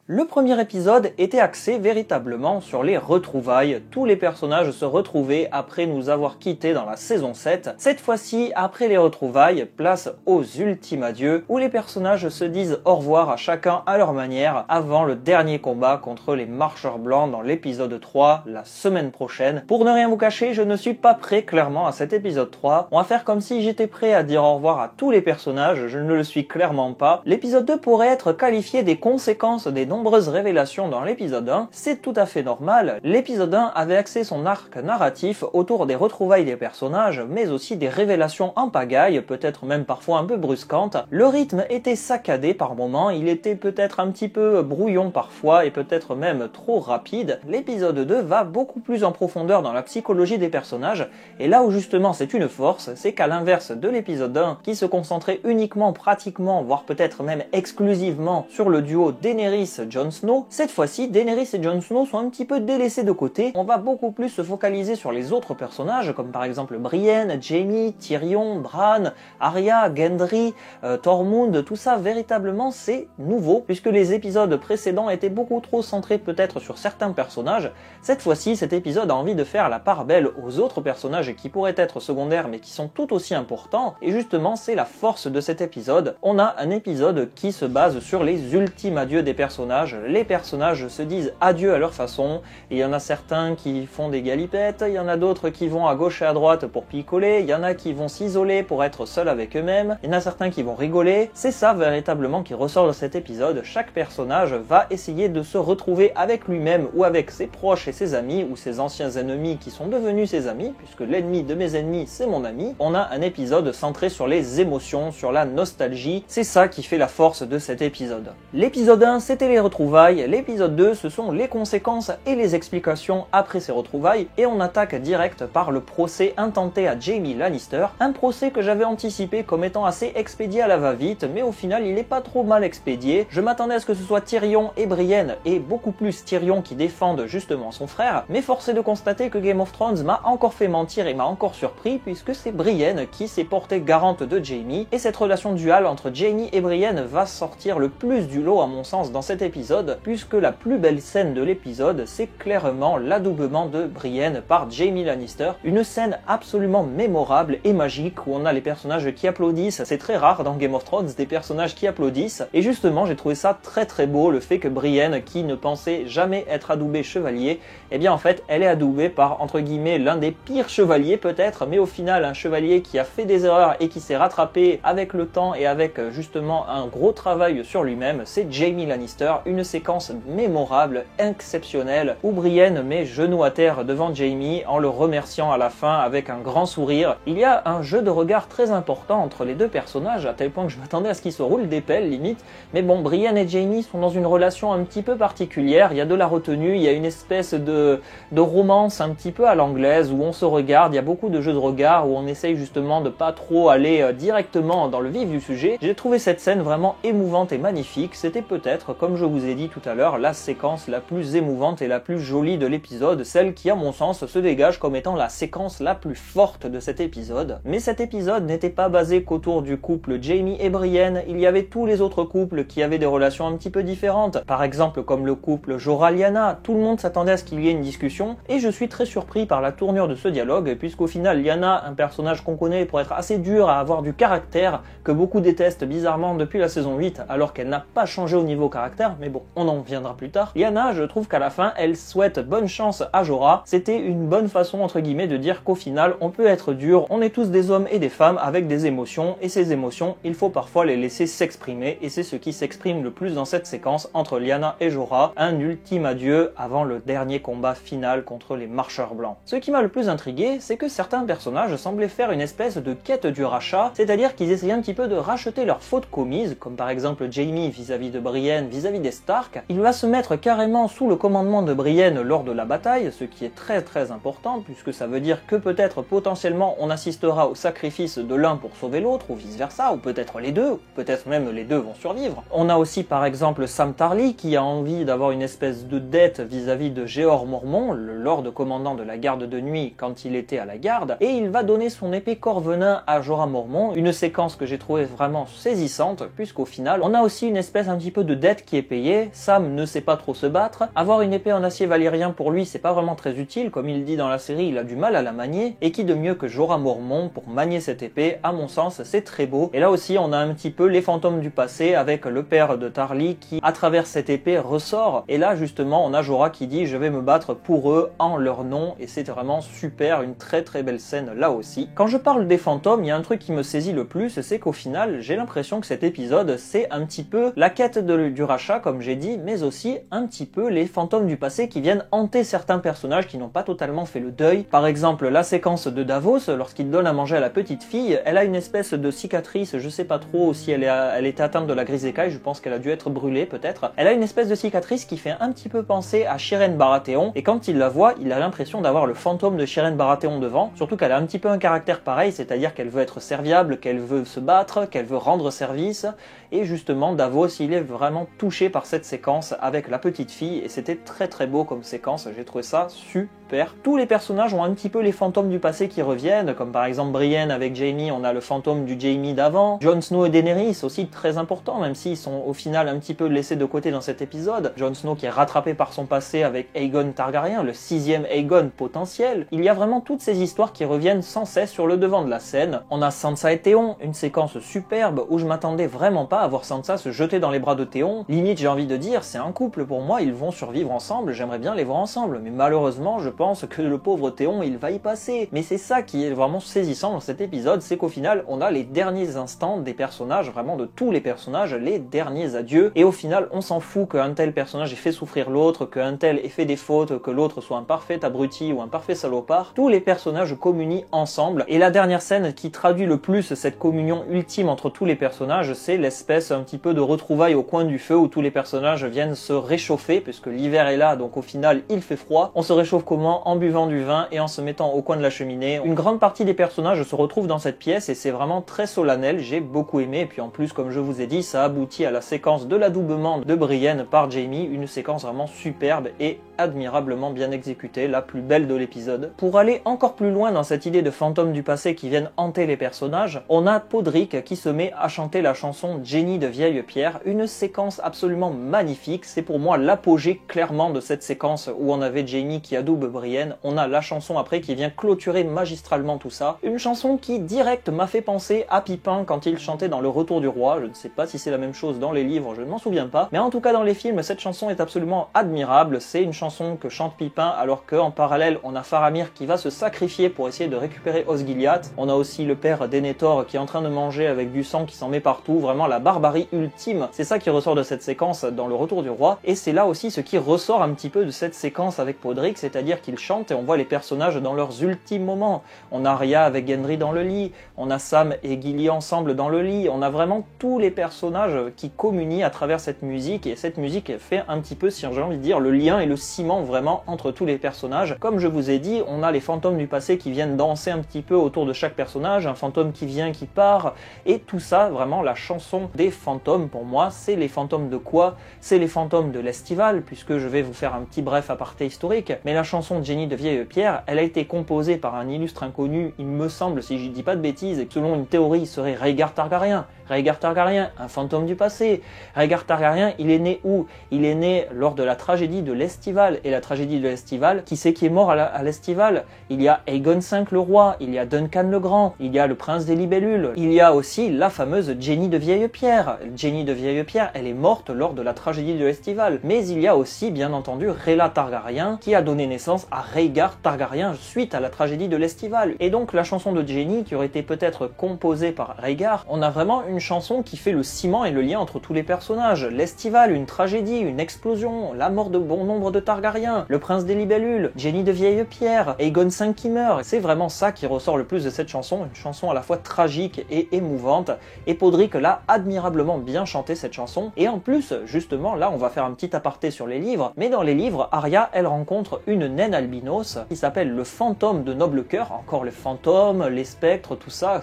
Le premier épisode était axé véritablement sur les retrouvailles. Tous les personnages se retrouvaient après nous avoir quittés dans la saison 7. Cette fois-ci, après les retrouvailles, place aux ultimes adieux, où les personnages se disent au revoir à chacun à leur manière, avant le dernier combat contre les marcheurs blancs dans l'épisode 3, la semaine prochaine. Pour ne rien vous cacher, je ne suis pas prêt clairement à cet épisode 3. On va faire comme si j'étais prêt à dire au revoir à tous les personnages, je ne le suis clairement pas. L'épisode 2 pourrait être qualifié des conséquences des nombreuses révélations dans l'épisode 1, c'est tout à fait normal. L'épisode 1 avait axé son arc narratif autour des retrouvailles des personnages, mais aussi des révélations en pagaille, peut-être même parfois un peu brusquantes. Le rythme était saccadé par moments, il était peut-être un petit peu brouillon parfois, et peut-être même trop rapide. L'épisode 2 va beaucoup plus en profondeur dans la psychologie des personnages, et là où justement c'est une force, c'est qu'à l'inverse de l'épisode 1, qui se concentrait uniquement, pratiquement, voire peut-être même exclusivement sur le duo Daenerys-Jon Snow, cette fois-ci, Daenerys et Jon Snow sont un petit peu délaissés de côté. On va beaucoup plus se focaliser sur les autres personnages, comme par exemple Brienne, Jaime, Tyrion, Bran, Arya, Gendry, Tormund, tout ça véritablement c'est nouveau, puisque les épisodes précédents étaient beaucoup trop centrés peut-être sur certains personnages. Cette fois-ci, cet épisode a envie de faire la part belle aux autres personnages qui pourraient être secondaires mais qui sont tout aussi importants, et justement c'est la force de cet épisode. On a un épisode qui se base sur les ultimes adieux des personnages. Les personnages se disent adieu à leur façon, et il y en a certains qui font des galipettes, il y en a d'autres qui vont à gauche et à droite pour picoler, il y en a qui vont s'isoler pour être seuls avec eux-mêmes, il y en a certains qui vont rigoler. C'est ça véritablement qui ressort de cet épisode. Chaque personnage va essayer de se retrouver avec lui-même ou avec ses proches et ses amis, ou ses anciens ennemis qui sont devenus ses amis, puisque l'ennemi de mes ennemis c'est mon ami. On a un épisode centré sur les émotions, sur la nostalgie, c'est ça qui fait la force de cet épisode. L'épisode 1 c'était les retrouvailles, l'épisode 2 ce sont les conséquences et les explications après ces retrouvailles, et on attaque direct par le procès intenté à Jaime Lannister, un procès que j'avais anticipé comme étant assez expédié à la va-vite, mais au final il n'est pas trop mal expédié. Je m'attendais à ce que ce soit Tyrion et Brienne, et beaucoup plus Tyrion qui défendent justement son frère, mais force est de constater que Game of Thrones m'a encore fait mentir et m'a encore surpris, puisque c'est Brienne qui s'est portée garante de Jaime, et cette relation duale entre Jaime et Brienne va sortir le plus du lot à mon sens dans cet épisode, puisque la plus belle scène de l'épisode, c'est clairement l'adoubement de Brienne par Jaime Lannister. Une scène absolument mémorable et magique, où on a les personnages qui applaudissent. C'est très rare dans Game of Thrones, des personnages qui applaudissent. Et justement, j'ai trouvé ça très très beau, le fait que Brienne, qui ne pensait jamais être adoubée chevalier, eh bien en fait, elle est adoubée par, entre guillemets, l'un des pires chevaliers peut-être, mais au final, un chevalier qui a fait des erreurs et qui s'est rattrapé avec le temps et avec justement un gros travail sur lui-même, c'est Jaime Lannister. Une séquence mémorable, exceptionnelle, où Brienne met genou à terre devant Jaime en le remerciant à la fin avec un grand sourire. Il y a un jeu de regard très important entre les deux personnages, à tel point que je m'attendais à ce qu'ils se roulent des pelles limite, mais bon, Brienne et Jaime sont dans une relation un petit peu particulière, il y a de la retenue, il y a une espèce de romance un petit peu à l'anglaise, où on se regarde, il y a beaucoup de jeux de regard, où on essaye justement de pas trop aller directement dans le vif du sujet. J'ai trouvé cette scène vraiment émouvante et magnifique, c'était peut-être, comme je vous ai dit tout à l'heure, la séquence la plus émouvante et la plus jolie de l'épisode, celle qui à mon sens se dégage comme étant la séquence la plus forte de cet épisode. Mais cet épisode n'était pas basé qu'autour du couple Jaime et Brienne, il y avait tous les autres couples qui avaient des relations un petit peu différentes, par exemple comme le couple Jorah-Lyanna. Tout le monde s'attendait à ce qu'il y ait une discussion, et je suis très surpris par la tournure de ce dialogue, puisqu'au final Lyanna, un personnage qu'on connaît pour être assez dur, à avoir du caractère, que beaucoup détestent bizarrement depuis la saison 8, alors qu'elle n'a pas changé au niveau caractère, mais bon, on en viendra plus tard. Lyanna, je trouve qu'à la fin, elle souhaite bonne chance à Jorah. C'était une bonne façon, entre guillemets, de dire qu'au final, on peut être dur, on est tous des hommes et des femmes avec des émotions, et ces émotions, il faut parfois les laisser s'exprimer, et c'est ce qui s'exprime le plus dans cette séquence entre Lyanna et Jorah, un ultime adieu avant le dernier combat final contre les marcheurs blancs. Ce qui m'a le plus intrigué, c'est que certains personnages semblaient faire une espèce de quête du rachat, c'est-à-dire qu'ils essayaient un petit peu de racheter leurs fautes commises, comme par exemple Jaime vis-à-vis de Brienne, vis-à-vis des Stark. Il va se mettre carrément sous le commandement de Brienne lors de la bataille, ce qui est très très important, puisque ça veut dire que peut-être potentiellement on assistera au sacrifice de l'un pour sauver l'autre, ou vice versa, ou peut-être les deux, ou peut-être même les deux vont survivre. On a aussi par exemple Sam Tarly qui a envie d'avoir une espèce de dette vis-à-vis de Jeor Mormont, le lord commandant de la garde de nuit quand il était à la garde, et il va donner son épée Corvenin à Jorah Mormont, une séquence que j'ai trouvée vraiment saisissante, puisqu'au final on a aussi une espèce un petit peu de dette qui est payée payé, Sam ne sait pas trop se battre, avoir une épée en acier valyrien pour lui c'est pas vraiment très utile, comme il dit dans la série, il a du mal à la manier, et qui de mieux que Jorah Mormont pour manier cette épée, à mon sens c'est très beau. Et là aussi on a un petit peu les fantômes du passé avec le père de Tarly qui à travers cette épée ressort, et là justement on a Jorah qui dit je vais me battre pour eux en leur nom, et c'est vraiment super, une très belle scène là aussi. Quand je parle des fantômes, il y a un truc qui me saisit le plus, c'est qu'au final j'ai l'impression que cet épisode c'est un petit peu la quête du rachat comme j'ai dit, mais aussi un petit peu les fantômes du passé qui viennent hanter certains personnages qui n'ont pas totalement fait le deuil. Par exemple la séquence de Davos, lorsqu'il donne à manger à la petite fille, elle a une espèce de cicatrice, je sais pas trop si elle était atteinte de la grise écaille, je pense qu'elle a dû être brûlée peut-être. Elle a une espèce de cicatrice qui fait un petit peu penser à Shiren Baratheon, et quand il la voit, il a l'impression d'avoir le fantôme de Shiren Baratheon devant, surtout qu'elle a un petit peu un caractère pareil, c'est-à-dire qu'elle veut être serviable, qu'elle veut se battre, qu'elle veut rendre service, et justement Davos il est vraiment touché par cette séquence avec la petite fille, et c'était très beau comme séquence, j'ai trouvé ça super. Tous les personnages ont un petit peu les fantômes du passé qui reviennent, comme par exemple Brienne avec Jaime, on a le fantôme du Jaime d'avant, Jon Snow et Daenerys aussi très important, même s'ils sont au final un petit peu laissés de côté dans cet épisode. Jon Snow qui est rattrapé par son passé avec Aegon Targaryen, le 6e Aegon potentiel. Il y a vraiment toutes ces histoires qui reviennent sans cesse sur le devant de la scène. On a Sansa et Théon, une séquence superbe où je m'attendais vraiment pas à voir Sansa se jeter dans les bras de Théon. Limite j'ai envie de dire, c'est un couple pour moi, ils vont survivre ensemble, j'aimerais bien les voir ensemble, mais malheureusement je pense que le pauvre Théon il va y passer. Mais c'est ça qui est vraiment saisissant dans cet épisode, c'est qu'au final on a les derniers instants des personnages, vraiment de tous les personnages, les derniers adieux, et au final on s'en fout qu'un tel personnage ait fait souffrir l'autre, qu'un tel ait fait des fautes, que l'autre soit un parfait abruti ou un parfait salopard. Tous les personnages communient ensemble, et la dernière scène qui traduit le plus cette communion ultime entre tous les personnages, c'est l'espèce un petit peu de retrouvailles au coin du feu où tous les personnages viennent se réchauffer, puisque l'hiver est là, donc au final il fait froid. On se réchauffe comment? En buvant du vin et en se mettant au coin de la cheminée. Une grande partie des personnages se retrouvent dans cette pièce et c'est vraiment très solennel, j'ai beaucoup aimé, et puis en plus comme je vous ai dit, ça aboutit à la séquence de l'adoubement de Brienne par Jaime, une séquence vraiment superbe et admirablement bien exécutée, la plus belle de l'épisode. Pour aller encore plus loin dans cette idée de fantômes du passé qui viennent hanter les personnages, on a Podrick qui se met à chanter la chanson Jenny de Vieille Pierre, une séquence absolument magnifique, c'est pour moi l'apogée clairement de cette séquence où on avait Jaime qui adoube Brienne, on a la chanson après qui vient clôturer magistralement tout ça, une chanson qui direct m'a fait penser à Pipin quand il chantait dans Le Retour du Roi, je ne sais pas si c'est la même chose dans les livres, je ne m'en souviens pas, mais en tout cas dans les films cette chanson est absolument admirable, c'est une chanson que chante Pipin alors qu'en parallèle on a Faramir qui va se sacrifier pour essayer de récupérer Osgiliath, on a aussi le père Denethor qui est en train de manger avec du sang qui s'en met partout, vraiment la barbarie ultime, c'est ça qui ressort de cette séquence dans Le Retour du Roi, et c'est là aussi ce qui ressort un petit peu de cette séquence avec Podrick, c'est-à-dire qu'il chante et on voit les personnages dans leurs ultimes moments, on a Arya avec Gendry dans le lit, on a Sam et Gilly ensemble dans le lit, on a vraiment tous les personnages qui communient à travers cette musique, et cette musique fait un petit peu, si j'ai envie de dire, le lien et le ciment vraiment entre tous les personnages. Comme je vous ai dit, on a les fantômes du passé qui viennent danser un petit peu autour de chaque personnage, un fantôme qui vient, qui part, et tout ça, vraiment la chanson des fantômes pour moi, c'est les fantômes de quoi? C'est les fantômes de l'Estival, puisque je vais vous faire un petit bref aparté historique, mais la chanson de Jenny de Vieille Pierre, elle a été composée par un illustre inconnu, il me semble, si je dis pas de bêtises, et que selon une théorie, il serait Rhaegar Targaryen. Rhaegar Targaryen, un fantôme du passé. Rhaegar Targaryen, il est né où? Il est né lors de la tragédie de l'Estival. Et la tragédie de l'Estival, qui c'est qui est mort à l'Estival? Il y a Aegon V le roi, il y a Duncan le Grand, il y a le prince des libellules, il y a aussi la fameuse Jenny de Vieille Pierre. Jenny de Vieille Pierre, elle est morte lors de la tragédie de l'Estival. Mais il y a aussi, bien entendu, Rhaela Targaryen, qui a donné naissance à Rhaegar Targaryen suite à la tragédie de l'Estival. Et donc la chanson de Jenny, qui aurait été peut-être composée par Rhaegar, on a vraiment une chanson qui fait le ciment et le lien entre tous les personnages. L'Estival, une tragédie, une explosion, la mort de bon nombre de Targaryens, le prince des libellules, Jenny de Vieille Pierre, Aegon V qui meurt. C'est vraiment ça qui ressort le plus de cette chanson, une chanson à la fois tragique et émouvante, et Podrick l'a admirablement bien chanté cette chanson. Et en plus, justement, là on va faire un petit aparté sur les livres, mais dans les livres, Arya, elle rencontre une naine albinos qui s'appelle le fantôme de Noble Cœur, encore les fantômes, les spectres, tout ça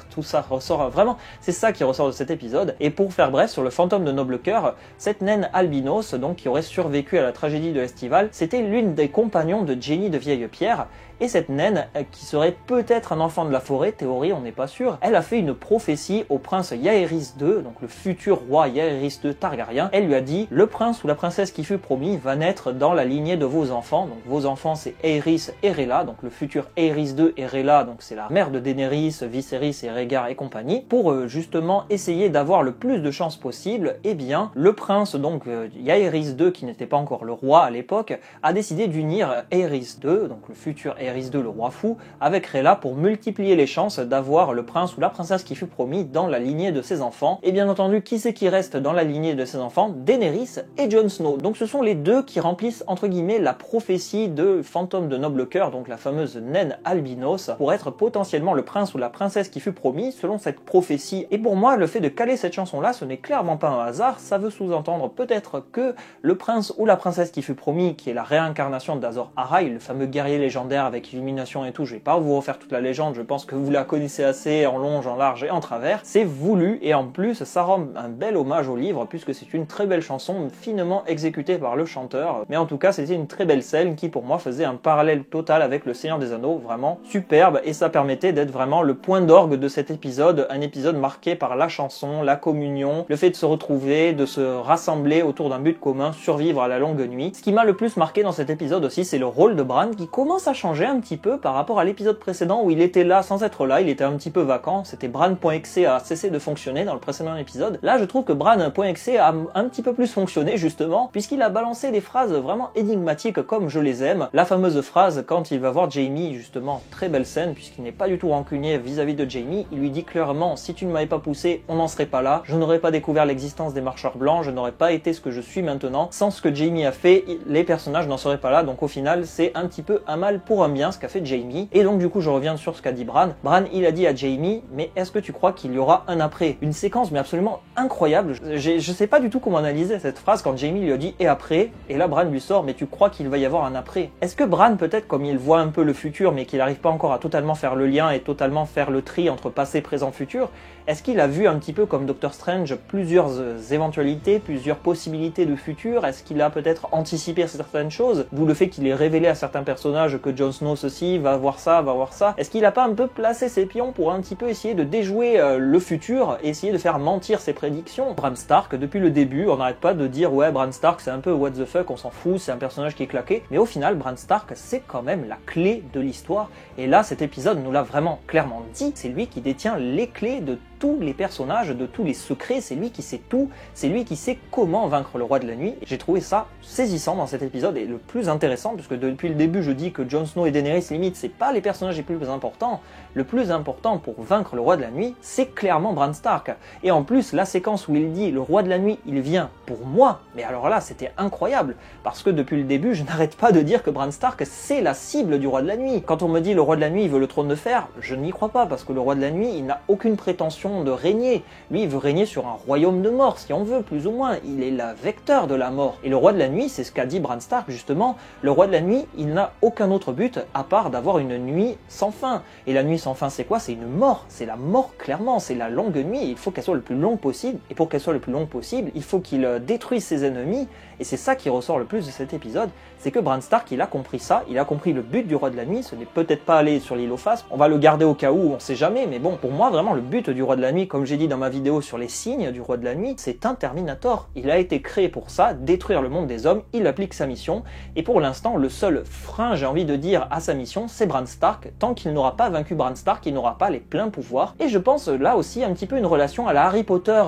ressort vraiment, c'est ça qui ressort de cette cet épisode. Et pour faire bref sur le fantôme de Noblecoeur, cette naine albinos, donc qui aurait survécu à la tragédie de l'Estival, c'était l'une des compagnons de Jenny de Vieille-Pierre. Et cette naine, qui serait peut-être un enfant de la forêt, théorie, on n'est pas sûr, elle a fait une prophétie au prince Jaehaerys II, donc le futur roi Jaehaerys II Targaryen. Elle lui a dit, le prince ou la princesse qui fut promis va naître dans la lignée de vos enfants. Donc vos enfants c'est Aerys et Rhaella, donc le futur Aerys II et Rhaella, donc c'est la mère de Daenerys, Viserys et Rhaegar et compagnie. Pour justement essayer d'avoir le plus de chances possible, eh bien le prince donc Jaehaerys II, qui n'était pas encore le roi à l'époque, a décidé d'unir Aerys II, donc le futur Aerys II, le roi fou, avec Rhaella pour multiplier les chances d'avoir le prince ou la princesse qui fut promis dans la lignée de ses enfants. Et bien entendu, qui c'est qui reste dans la lignée de ses enfants? Daenerys et Jon Snow. Donc ce sont les deux qui remplissent entre guillemets la prophétie de Fantôme de Noblecoeur, donc la fameuse naine albinos, pour être potentiellement le prince ou la princesse qui fut promis selon cette prophétie. Et pour moi, le fait de caler cette chanson-là, ce n'est clairement pas un hasard, ça veut sous-entendre peut-être que le prince ou la princesse qui fut promis, qui est la réincarnation d'Azor Ahai, le fameux guerrier légendaire avec illumination et tout, je vais pas vous refaire toute la légende, je pense que vous la connaissez assez en long, en large et en travers, c'est voulu et en plus ça rend un bel hommage au livre puisque c'est une très belle chanson finement exécutée par le chanteur, mais en tout cas c'était une très belle scène qui pour moi faisait un parallèle total avec le Seigneur des Anneaux, vraiment superbe, et ça permettait d'être vraiment le point d'orgue de cet épisode, un épisode marqué par la chanson, la communion, le fait de se retrouver, de se rassembler autour d'un but commun, survivre à la longue nuit. Ce qui m'a le plus marqué dans cet épisode aussi, c'est le rôle de Bran qui commence à changer un petit peu par rapport à l'épisode précédent où il était là sans être là, il était un petit peu vacant, c'était Bran.exe a cessé de fonctionner dans le précédent épisode. Là je trouve que Bran.exe a un petit peu plus fonctionné justement, puisqu'il a balancé des phrases vraiment énigmatiques comme je les aime. La fameuse phrase quand il va voir Jaime, justement, très belle scène puisqu'il n'est pas du tout rancunier vis-à-vis de Jaime, il lui dit clairement, si tu ne m'avais pas poussé, on n'en serait pas là, je n'aurais pas découvert l'existence des marcheurs blancs, je n'aurais pas été ce que je suis maintenant, sans ce que Jaime a fait, les personnages n'en seraient pas là, donc au final c'est un petit peu un mal pour un bien ce qu'a fait Jaime. Et donc du coup je reviens sur ce qu'a dit Bran. Bran il a dit à Jaime, mais est-ce que tu crois qu'il y aura un après? Une séquence mais absolument incroyable. Je sais pas du tout comment analyser cette phrase quand Jaime lui a dit et après, et là Bran lui sort, mais tu crois qu'il va y avoir un après? Est-ce que Bran peut-être comme il voit un peu le futur mais qu'il n'arrive pas encore à totalement faire le lien et totalement faire le tri entre passé, présent, futur, est-ce qu'il a vu un petit peu comme Doctor Strange plusieurs éventualités, plusieurs possibilités de futur? Est-ce qu'il a peut-être anticipé certaines choses? D'où le fait qu'il ait révélé à certains personnages que Jon Snow ceci, va voir ça, va voir ça. Est-ce qu'il a pas un peu placé ses pions pour un petit peu essayer de déjouer le futur et essayer de faire mentir ses prédictions? Bran Stark, depuis le début, on n'arrête pas de dire ouais Bran Stark c'est un peu what the fuck, on s'en fout, c'est un personnage qui est claqué. Mais au final, Bran Stark c'est quand même la clé de l'histoire. Et là, cet épisode nous l'a vraiment clairement dit, c'est lui qui détient les clés de tous les personnages, de tous les secrets, c'est lui qui sait tout, c'est lui qui sait comment vaincre le roi de la nuit. J'ai trouvé ça saisissant dans cet épisode et le plus intéressant, puisque depuis le début je dis que Jon Snow et Daenerys limite c'est pas les personnages les plus importants. Le plus important pour vaincre le roi de la nuit, c'est clairement Bran Stark. Et en plus, la séquence où il dit le roi de la nuit, il vient pour moi, mais alors là c'était incroyable, parce que depuis le début je n'arrête pas de dire que Bran Stark c'est la cible du roi de la nuit. Quand on me dit le roi de la nuit il veut le trône de fer, je n'y crois pas, parce que le roi de la nuit il n'a aucune prétention de régner. Lui il veut régner sur un royaume de mort, si on veut, plus ou moins. Il est le vecteur de la mort. Et le roi de la nuit, c'est ce qu'a dit Bran Stark justement, le roi de la nuit, il n'a aucun autre but à part d'avoir une nuit sans fin. Et la nuit sans fin c'est quoi? C'est une mort, c'est la mort clairement, c'est la longue nuit, il faut qu'elle soit le plus longue possible, et pour qu'elle soit le plus longue possible, il faut qu'il détruise ses ennemis, et c'est ça qui ressort le plus de cet épisode, c'est que Bran Stark il a compris ça, il a compris le but du roi de la nuit, ce n'est peut-être pas aller sur l'île aux Phasmes, on va le garder au cas où, on sait jamais, mais bon, pour moi vraiment le but du roi de la nuit, comme j'ai dit dans ma vidéo sur les signes du roi de la nuit, c'est un Terminator, il a été créé pour ça, détruire le monde des hommes, il applique sa mission, et pour l'instant le seul frein, j'ai envie de dire, à sa mission, c'est Bran Stark, tant qu'il n'aura pas vaincu Bran Stark, il n'aura pas les pleins pouvoirs, et je pense là aussi un petit peu une relation à la Harry Potter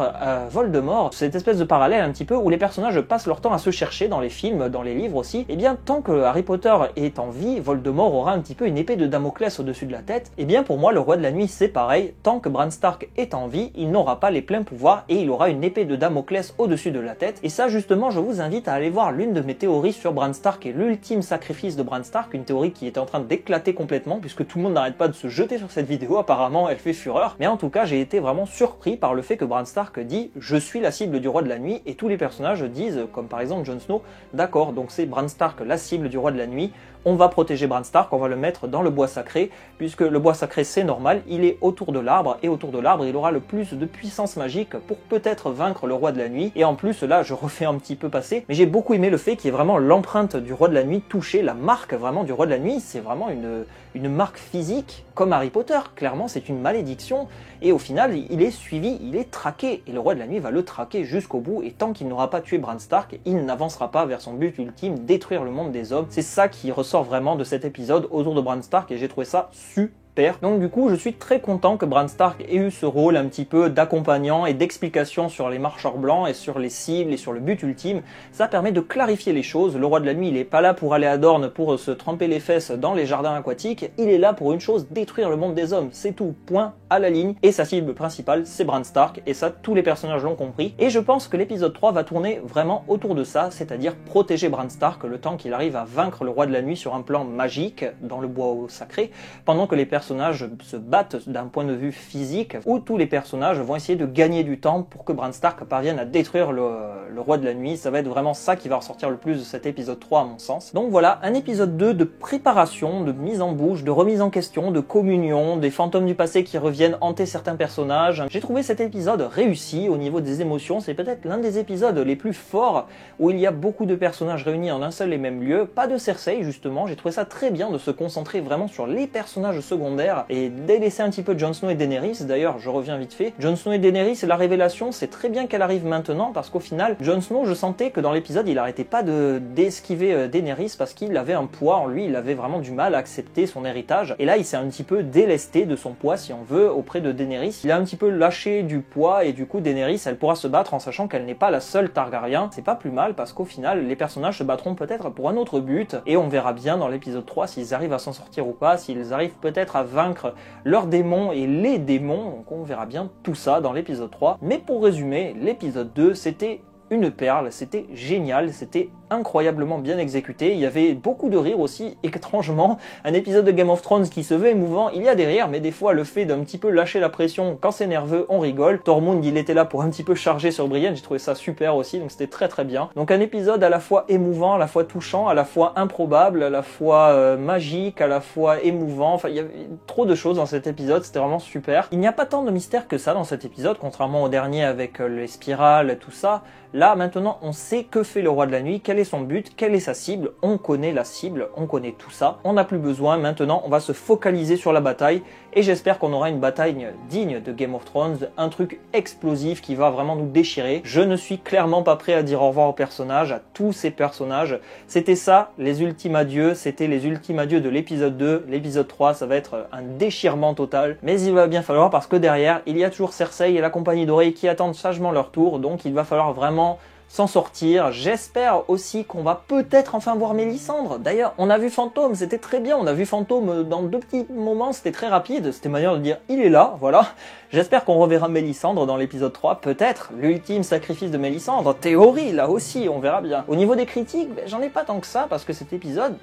Voldemort, cette espèce de parallèle un petit peu où les personnages passent leur temps à se chercher dans les films, dans les livres aussi, et bien tant que Harry Potter est en vie, Voldemort aura un petit peu une épée de Damoclès au-dessus de la tête, et bien pour moi le roi de la nuit c'est pareil, tant que Bran Stark est en vie, il n'aura pas les pleins pouvoirs et il aura une épée de Damoclès au-dessus de la tête, et ça justement je vous invite à aller voir l'une de mes théories sur Bran Stark et l'ultime sacrifice de Bran Stark, une théorie qui est en train d'éclater complètement puisque tout le monde n'arrête pas de se jeter sur cette vidéo, apparemment elle fait fureur, mais en tout cas j'ai été vraiment surpris par le fait que Bran Stark dit je suis la cible du roi de la nuit, et tous les personnages disent, comme par exemple présente Jon Snow. D'accord, donc c'est Bran Stark la cible du roi de la nuit. On va protéger Bran Stark, on va le mettre dans le bois sacré, puisque le bois sacré c'est normal, il est autour de l'arbre, et autour de l'arbre il aura le plus de puissance magique pour peut-être vaincre le roi de la nuit. Et en plus là je refais un petit peu passer, mais j'ai beaucoup aimé le fait qu'il y ait vraiment l'empreinte du roi de la nuit touchée, la marque vraiment du roi de la nuit, c'est vraiment une marque physique, comme Harry Potter, clairement c'est une malédiction, et au final il est suivi, il est traqué, et le roi de la nuit va le traquer jusqu'au bout, et tant qu'il n'aura pas tué Bran Stark, il n'avancera pas vers son but ultime, détruire le monde des hommes. C'est ça qui ressort vraiment de cet épisode autour de Bran Stark, et j'ai trouvé ça super. Donc du coup je suis très content que Bran Stark ait eu ce rôle un petit peu d'accompagnant et d'explication sur les marcheurs blancs et sur les cibles et sur le but ultime. Ça permet de clarifier les choses. Le roi de la nuit il est pas là pour aller à Dorne pour se tremper les fesses dans les jardins aquatiques, il est là pour une chose, détruire le monde des hommes, c'est tout, point à la ligne. Et sa cible principale c'est Bran Stark, et ça tous les personnages l'ont compris. Et je pense que l'épisode 3 va tourner vraiment autour de ça, c'est-à-dire protéger Bran Stark le temps qu'il arrive à vaincre le roi de la nuit sur un plan magique dans le bois sacré, pendant que les personnages se battent d'un point de vue physique, où tous les personnages vont essayer de gagner du temps pour que Bran Stark parvienne à détruire le roi de la nuit. Ça va être vraiment ça qui va ressortir le plus de cet épisode 3 à mon sens. Donc voilà, un épisode 2 de préparation, de mise en bouche, de remise en question, de communion, des fantômes du passé qui reviennent hanter certains personnages. J'ai trouvé cet épisode réussi au niveau des émotions, c'est peut-être l'un des épisodes les plus forts où il y a beaucoup de personnages réunis en un seul et même lieu. Pas de Cersei justement, j'ai trouvé ça très bien de se concentrer vraiment sur les personnages secondaires et délaisser un petit peu Jon Snow et Daenerys. D'ailleurs, je reviens vite fait. Jon Snow et Daenerys, la révélation, c'est très bien qu'elle arrive maintenant, parce qu'au final, Jon Snow, je sentais que dans l'épisode, il arrêtait pas d'esquiver Daenerys parce qu'il avait un poids en lui, il avait vraiment du mal à accepter son héritage. Et là, il s'est un petit peu délesté de son poids, si on veut, auprès de Daenerys. Il a un petit peu lâché du poids, et du coup, Daenerys, elle pourra se battre en sachant qu'elle n'est pas la seule Targaryen. C'est pas plus mal, parce qu'au final, les personnages se battront peut-être pour un autre but, et on verra bien dans l'épisode 3 s'ils arrivent à s'en sortir ou pas, s'ils arrivent peut-être à vaincre leurs démons et les démons, donc on verra bien tout ça dans l'épisode 3. Mais pour résumer, l'épisode 2, c'était une perle, c'était génial, c'était incroyablement bien exécuté, il y avait beaucoup de rires aussi, étrangement, un épisode de Game of Thrones qui se veut émouvant, il y a des rires, mais des fois le fait d'un petit peu lâcher la pression, quand c'est nerveux, on rigole. Tormund, il était là pour un petit peu charger sur Brienne, j'ai trouvé ça super aussi, donc c'était très très bien. Donc un épisode à la fois émouvant, à la fois touchant, à la fois improbable, à la fois magique, à la fois émouvant, enfin il y avait trop de choses dans cet épisode, c'était vraiment super. Il n'y a pas tant de mystère que ça dans cet épisode, contrairement au dernier avec les spirales, tout ça. Là, maintenant, on sait que fait le roi de la nuit, quel est son but, quelle est sa cible, on connaît la cible, on connaît tout ça. On n'a plus besoin, maintenant, on va se focaliser sur la bataille, et j'espère qu'on aura une bataille digne de Game of Thrones, un truc explosif qui va vraiment nous déchirer. Je ne suis clairement pas prêt à dire au revoir aux personnages, à tous ces personnages. C'était ça, les ultimes adieux, c'était les ultimes adieux de l'épisode 2, l'épisode 3, ça va être un déchirement total, mais il va bien falloir, parce que derrière, il y a toujours Cersei et la compagnie dorée qui attendent sagement leur tour, donc il va falloir vraiment s'en sortir. J'espère aussi qu'on va peut-être enfin voir Mélisandre. D'ailleurs, on a vu Fantôme, c'était très bien, on a vu Fantôme dans 2 petits moments, c'était très rapide, c'était manière de dire il est là, voilà. J'espère qu'on reverra Mélisandre dans l'épisode 3, peut-être, l'ultime sacrifice de Mélisandre, théorie, là aussi, on verra bien. Au niveau des critiques, j'en ai pas tant que ça, parce que cet épisode,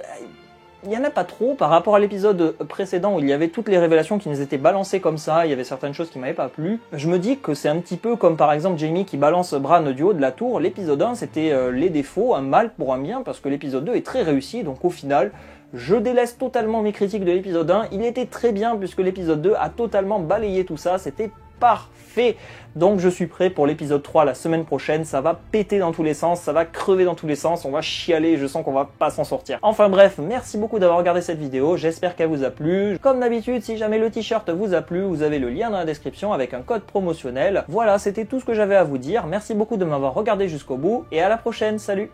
il n'y en a pas trop par rapport à l'épisode précédent où il y avait toutes les révélations qui nous étaient balancées comme ça, il y avait certaines choses qui m'avaient pas plu. Je me dis que c'est un petit peu comme par exemple Jaime qui balance Bran du haut de la tour. L'épisode 1 c'était les défauts, un mal pour un bien, parce que l'épisode 2 est très réussi, donc au final je délaisse totalement mes critiques de l'épisode 1. Il était très bien puisque l'épisode 2 a totalement balayé tout ça, c'était parfait. Donc je suis prêt pour l'épisode 3 la semaine prochaine, ça va péter dans tous les sens, ça va crever dans tous les sens, on va chialer, je sens qu'on va pas s'en sortir. Enfin bref, merci beaucoup d'avoir regardé cette vidéo, j'espère qu'elle vous a plu. Comme d'habitude, si jamais le t-shirt vous a plu, vous avez le lien dans la description avec un code promotionnel. Voilà, c'était tout ce que j'avais à vous dire, merci beaucoup de m'avoir regardé jusqu'au bout, et à la prochaine, salut!